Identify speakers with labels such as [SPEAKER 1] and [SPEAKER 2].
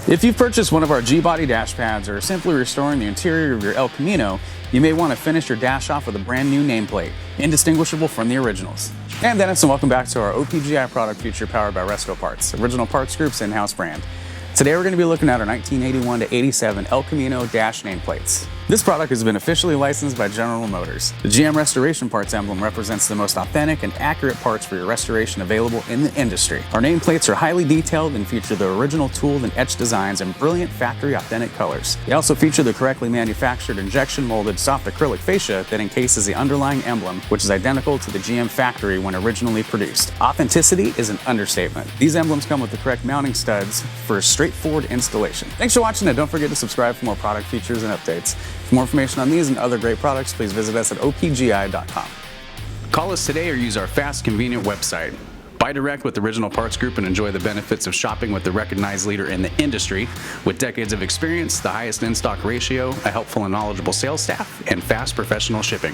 [SPEAKER 1] If you've purchased one of our G-Body dash pads or are simply restoring the interior of your El Camino, you may want to finish your dash off with a brand new nameplate, indistinguishable from the originals. And Dennis, and welcome back to our OPGI product feature powered by Resto Parts, Original Parts Group's in-house brand. Today we're going to be looking at our 1981 to 87 El Camino dash nameplates. This product has been officially licensed by General Motors. The GM Restoration Parts emblem represents the most authentic and accurate parts for your restoration available in the industry. Our nameplates are highly detailed and feature the original tooled and etched designs in brilliant factory authentic colors. They also feature the correctly manufactured injection molded soft acrylic fascia that encases the underlying emblem, which is identical to the GM factory when originally produced. Authenticity is an understatement. These emblems come with the correct mounting studs for a straightforward installation. Thanks for watching, and don't forget to subscribe for more product features and updates. For more information on these and other great products, please visit us at opgi.com. Call us today or use our fast, convenient website. Buy direct with Original Parts Group and enjoy the benefits of shopping with the recognized leader in the industry with decades of experience, the highest in-stock ratio, a helpful and knowledgeable sales staff, and fast professional shipping.